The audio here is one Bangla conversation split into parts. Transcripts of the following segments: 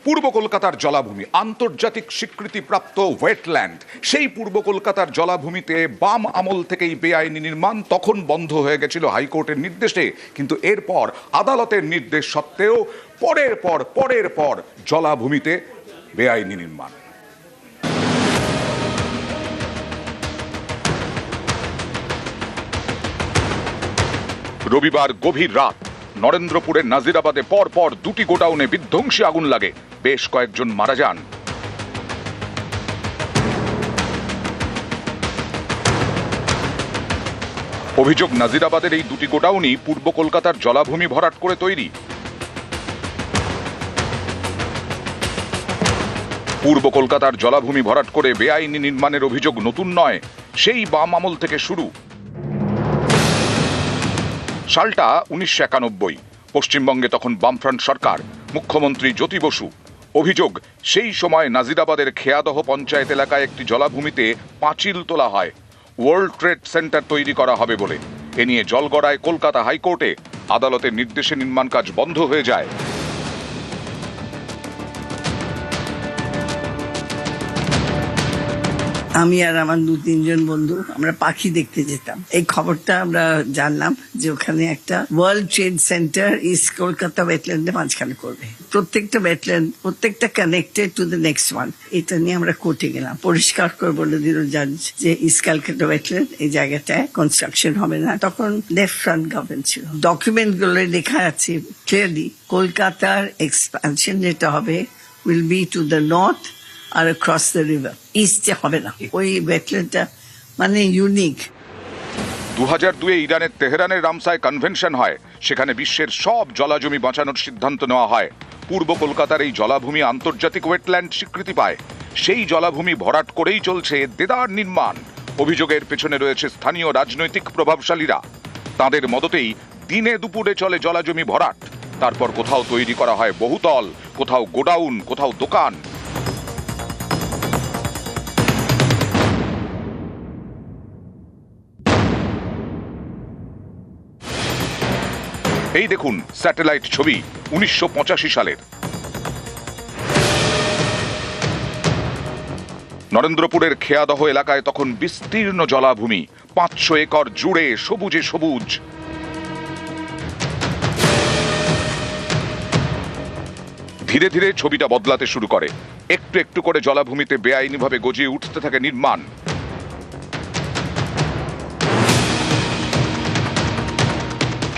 পূর্ব কলকাতার জলাভূমি আন্তর্জাতিক স্বীকৃতিপ্রাপ্ত ওয়েটল্যান্ড, সেই পূর্ব কলকাতার জলাভূমিতে বাম আমল থেকেই বেআইনি নির্মাণ তখন বন্ধ হয়ে গেছিল হাইকোর্টের নির্দেশে, কিন্তু এরপর আদালতের নির্দেশ সত্ত্বেও পরের পর জলাভূমিতে বেআইনি নির্মাণ। রবিবার গভীর রাত নরেন্দ্রপুরের নাজিরাবাদে পরপর দুটি গোডাউনে বিধ্বংসী আগুন লাগে, বেশ কয়েকজন মারা যান। অভিযোগ, নাজিরাবাদের এই দুটি গোডাউনই পূর্ব কলকাতার জলাভূমি ভরাট করে তৈরি। পূর্ব কলকাতার জলাভূমি ভরাট করে বেআইনি নির্মাণের অভিযোগ নতুন নয়, সেই বাম আমল থেকে শুরু। সালটা 1991, পশ্চিমবঙ্গে তখন বামফ্রন্ট সরকার, মুখ্যমন্ত্রী জ্যোতি বসু। অভিযোগ, সেই সময় নাজিরাবাদের খেয়াদহ পঞ্চায়েত এলাকায় একটি জলাভূমিতে পাঁচিল তোলা হয় ওয়ার্ল্ড ট্রেড সেন্টার তৈরি করা হবে বলে। এ নিয়ে জলগড়ায় কলকাতা হাইকোর্টে, আদালতের নির্দেশে নির্মাণ কাজ বন্ধ হয়ে যায়। আমি আর আমার 2-3 বন্ধু আমরা পাখি দেখতে যেতাম। এই খবরটা আমরা জানলাম যে ওখানে একটা world trade centre east Kolkata ওয়েটল্যান্ডে মাঝখানে করবে। প্রত্যেকটা ওয়েটল্যান্ড, প্রত্যেকটা connected to the next one. এটা নিয়ে আমরা কোর্টে গেলাম, পরিষ্কার করে বলে দিল জাজ যে ইস্ট কলকাতা ওয়েটল্যান্ড এই জায়গাটায় কনস্ট্রাকশন হবে না। তখন লেফট ফ্রন্ট গভর্নমেন্ট ছিল। ডকুমেন্ট গুলো লেখা আছে ক্লিয়ারলি, কলকাতার এক্সপ্যানশন যেটা হবে will be to the north আর ক্রস দ্য রিভার, ইস্টে হবে না। ওই ওয়েটল্যান্ডটা মানে ইউনিক। 2002 ইরানের তেহরানের রামসায় কনভেনশন হয়, সেখানে বিশ্বের সব জলাজমি বাঁচানোর সিদ্ধান্ত নেওয়া হয়। পূর্ব কলকাতার এই জলাভূমি আন্তর্জাতিক ওয়েটল্যান্ড স্বীকৃতি পায়, সেই জলাভূমি ভরাট করেই চলছে দেদার নির্মাণ। অভিযোগের পেছনে রয়েছে স্থানীয় রাজনৈতিক প্রভাবশালীরা। তাদের মদতেই দিনে দুপুরে চলে জলাজমি ভরাট। তারপর কোথাও তৈরি করা হয় বহুতল, কোথাও গোডাউন, কোথাও দোকান। এই দেখুন স্যাটেলাইট ছবি 1985 সালের। নরেন্দ্রপুরের খেয়াদহ এলাকায় তখন বিস্তীর্ণ জলাভূমি, 500 একর জুড়ে সবুজে সবুজ। ধীরে ধীরে ছবিটা বদলাতে শুরু করে, একটু একটু করে জলাভূমিতে বেআইনিভাবে গজিয়ে উঠতে থাকে নির্মাণ।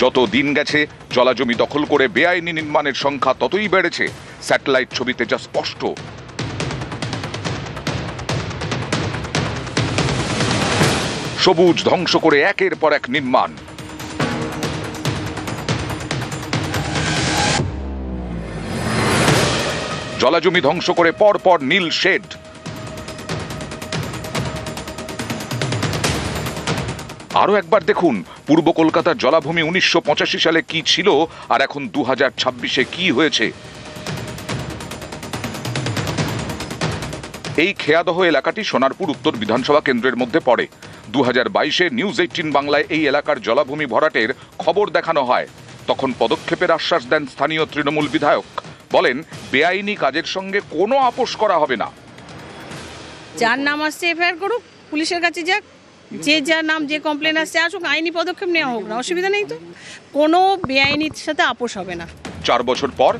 যত দিন গেছে জলাজমি দখল করে বেআইনি নির্মাণের সংখ্যা ততই বেড়েছে। স্যাটেলাইট ছবিতে যা স্পষ্ট। সবুজ ধ্বংস করে একের পর এক নির্মাণ। জলাজমি ধ্বংস করে পরপর নীল শেড। আরো একবার দেখুন পূর্ব কলকাতার জলাভূমি 1985 সালে কি ছিল আর এখন 2026-এ কি হয়েছে। এই খেয়াদহ এলাকাটি সোনারপুর উত্তর বিধানসভা কেন্দ্রের মধ্যে পড়ে। 2022-এ নিউজ 18 বাংলায় এই এলাকার জলাভূমি ভরাটের খবর দেখানো হয়। তখন পদক্ষেপের আশ্বাস দেন স্থানীয় তৃণমূল বিধায়ক। বলেন, বেআইনি কাজের সঙ্গে কোনো আপোষ করা হবে না। যার নাম আসছে এফআইআর করুক, পুলিশের কাছে যাক, যে যার নাম যে কমপ্লেন আসছে আসুক, আইনি পদক্ষেপ নেওয়া হোক না, অসুবিধা নেই তো। কোনো বেআইনির সাথে আপোষ হবে না। 4 বছর পর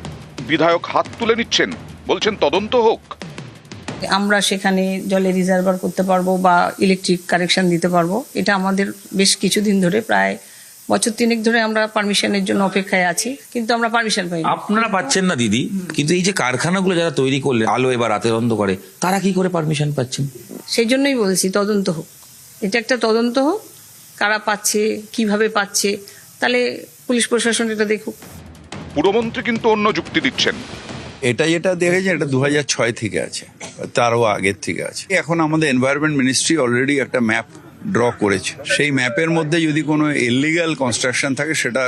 বিধায়ক হাত তুলে নিচ্ছেন, বলছেন তদন্ত হোক। আমরা সেখানে জলে রিজার্ভার করতে পারবো বা ইলেকট্রিক কানেকশন দিতে পারবো। এটা আমাদের বেশ কিছুদিন ধরে, প্রায় বছর 3 ধরে আমরা পারমিশনের জন্য অপেক্ষায় আছি, কিন্তু আমরা পারমিশন পাইনি। আপনারা পাচ্ছেন না দিদি, কিন্তু এই যে কারখানাগুলো যারা তৈরি করলে আলো এবার রাতের অন্ধকারে, তারা কি করে পারমিশন পাচ্ছেন? সেই জন্যই বলছি তদন্ত হোক, এটা একটা তদন্ত হোক, কারা পাচ্ছে, কিভাবে পাচ্ছে, তাহলে পুলিশ প্রশাসন এটা দেখুক। পুরমন্ত্রী কিন্তু অন্য যুক্তি দিচ্ছেন। এটা যেটা দেখেছে এটা 2006 থেকে আছে, তারও আগের থেকে আছে। এখন আমাদের এনভায়রনমেন্ট মিনিস্ট্রি অলরেডি একটা ম্যাপ ড্র করেছে। সেই ম্যাপের মধ্যে যদি কোনো ইলিগাল কনস্ট্রাকশন থাকে সেটা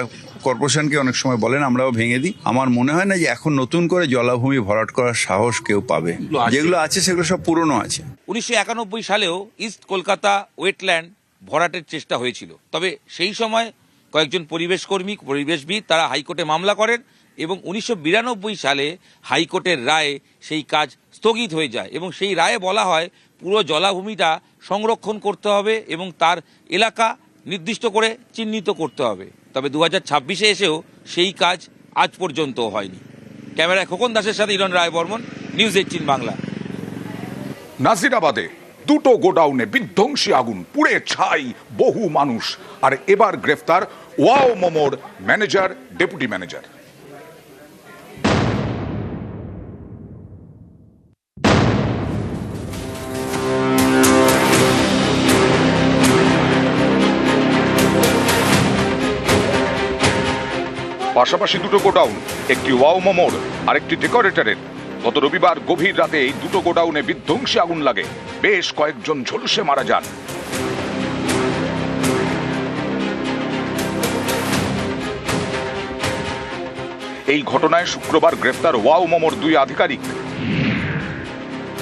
কর্পোরেশনকে অনেক সময় বলেন, আমরাও ভেঙে দিই। আমার মনে হয় না যে এখন নতুন করে জলাভূমি ভরাট করার সাহস কেউ পাবে। যেগুলো আছে সেগুলো সব পুরনো আছে। 1991 সালেও ইস্ট কলকাতা ওয়েটল্যান্ড ভরাটের চেষ্টা হয়েছিল। তবে সেই সময় কয়েকজন পরিবেশকর্মী, পরিবেশবিদ তারা হাইকোর্টে মামলা করেন এবং 1992 সালে হাইকোর্টের রায়ে সেই কাজ স্থগিত হয়ে যায় এবং সেই রায়ে বলা হয় পুরো জলাভূমিটা সংরক্ষণ করতে হবে এবং তার এলাকা নির্দিষ্ট করে চিহ্নিত করতে হবে। তবে 2026-এ এসেও সেই কাজ আজ পর্যন্ত হয়নি। ক্যামেরায় খোকন দাসের সাথে ইরন রায় বর্মন, নিউজ 18 বাংলা। নাজিরাবাদে দুটো গোডাউনে বিধ্বংসী আগুন, পুড়ে ছাই বহু মানুষ, আর এবার গ্রেফতার ওয়াও মোমোর ম্যানেজার, ডেপুটি ম্যানেজার। পাশাপাশি দুটো গোডাউন, একটি ওয়াও মোমোর আর একটি ডেকোরেটরের। গত রবিবার গভীর রাতে এই দুটো গোডাউনে বিধ্বংসী আগুন লাগে, বেশ কয়েকজন ঝলসে মারা যান। এই ঘটনায় শুক্রবার গ্রেফতার ওয়াও মোমোর 2 আধিকারিক,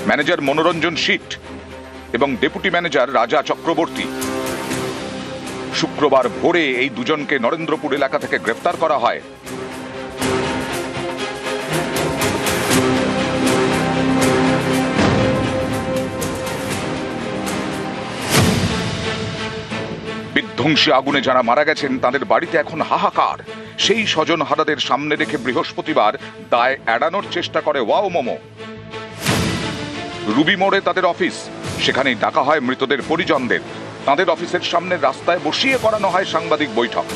ম্যানেজার মনোরঞ্জন শীট এবং ডেপুটি ম্যানেজার রাজা চক্রবর্তী। শুক্রবার ভোরে এই দুজনকে নরেন্দ্রপুর এলাকা থেকে গ্রেফতার করা হয়। বিধ্বংসী আগুনে যারা মারা গেছেন তাদের বাড়িতে এখন হাহাকার। সেই স্বজনহারাদের সামনে রেখে বৃহস্পতিবার দায় এড়ানোর চেষ্টা করে ওয়াও মোমো। রুবি মোড়ে তাদের অফিস, সেখানেই ডাকা হয় মৃতদের পরিজনদের। তাদের অফিসের সামনে রাস্তায় বসিয়ে করানো হয় সাংবাদিক বৈঠক।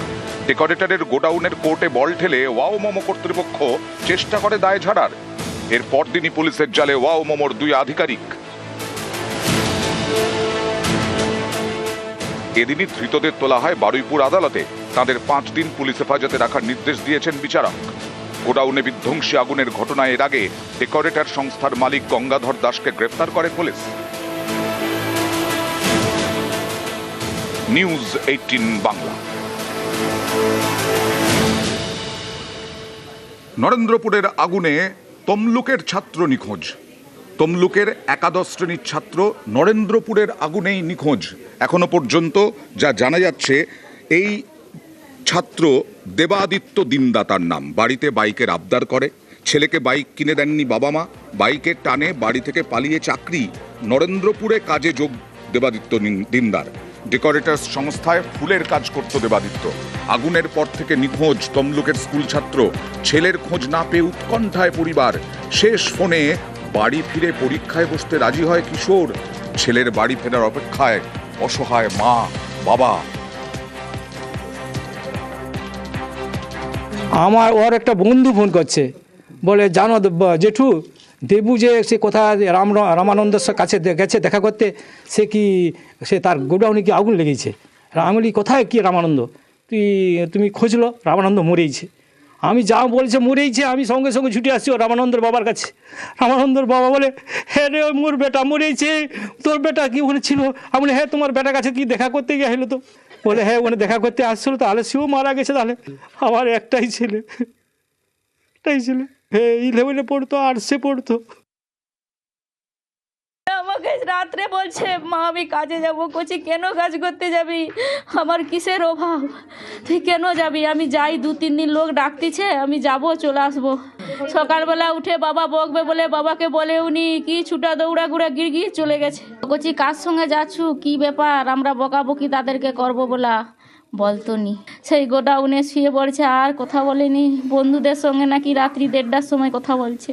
ডেকোরেটরের গোডাউনের কোর্টে বল ঠেলে ওয়াও মোমো কর্তৃপক্ষ চেষ্টা করে দায় ঝাড়ার। এর পরদিনই পুলিশের জালে ওয়াও মোমোর 2 আধিকারিক। এদিনই ধৃতদের তোলা হয় বারুইপুর আদালতে। তাদের 5 দিন পুলিশ হেফাজতে রাখার নির্দেশ দিয়েছেন বিচারক। গোডাউনে বিধ্বংসী আগুনের ঘটনায় এর আগে ডেকোরেটর সংস্থার মালিক গঙ্গাধর দাসকে গ্রেফতার করে পুলিশ। নিউজ 18 বাংলা। নরেন্দ্রপুরের আগুনে তমলুকের ছাত্র নিখোঁজ। তমলুকের একাদশ শ্রেণীর ছাত্র নরেন্দ্রপুরের আগুনেই নিখোঁজ। এখনো পর্যন্ত যা জানা যাচ্ছে, এই ছাত্র দেবাদিত্য দিনদাতার নাম। বাড়িতে বাইকের আবদার করে, ছেলেকে বাইক কিনে দেননি বাবা মা, বাইকের টানে বাড়ি থেকে পালিয়ে চাকরি। নরেন্দ্রপুরে কাজে যোগ দেবাদিত্য দিনদার। ডেকোরেটর্স সংস্থায় ফুলের কাজ করত দেবাদিত্য। আগুনের পর থেকে নিখোঁজ তমলুকের স্কুল ছাত্র। ছেলের খোঁজ না পেয়ে উৎকণ্ঠায় পরিবার। শেষ ফোনে বাড়ি ফিরে পরীক্ষায় বসতে রাজি হয় কিশোর। ছেলের বাড়ি ফেরার অপেক্ষায় অসহায় মা বাবা। আমার ওর একটা বন্ধু ফোন করছে, বলে জানো জেঠু, দেবু যে সে কোথায় রামানন্দের কাছে গেছে দেখা করতে, সে তার গোডাউনে কি আগুন লেগেছে। আমি বলি কোথায় কি রামানন্দ, তুমি খুঁজলো, রামানন্দ মরেইছে। আমি যা বলছে মরেইছে, আমি সঙ্গে সঙ্গে ছুটে আসছি ও রামানন্দের বাবার কাছে। রামানন্দের বাবা বলে, হ্যাঁ রে মোর বেটা মরেইছে, তোর বেটা কি ওখানে ছিল? আমি বলি হ্যাঁ, তোমার বেটার কাছে কি দেখা করতে গিয়ে হলো তো? বলে হ্যাঁ, ওখানে দেখা করতে আসছিল, তাহলে সেও মারা গেছে। তাহলে আমার একটাই ছেলে, হ্যাঁ 11-এ পড়তো, আর্টসে পড়তো। আমাকে রাত্রে বলছে, মা আমি কাজে যাবো। করছি কেন কাজ করতে যাবি, আমার কিসের অভাব, তুই কেন যাবি? আমি যাই, 2-3 দিন লোক ডাকতিছে, আমি যাব, চলে আসবো। সকালবেলা উঠে বাবা বকবে বলে বাবাকে বলে উনি কি ছুটা দৌড়া ঘুরা গিয়ে চলে গেছে। করছি কার সঙ্গে যাচ্ছু, কি ব্যাপার, আমরা বকাবকি তাদেরকে করবো বলা বলতো নি। সেই গোডাউনে শুয়ে পড়ছে, আর কথা বলেনি। বন্ধুদের সঙ্গে নাকি রাত্রি 1:30টার সময় কথা বলছে।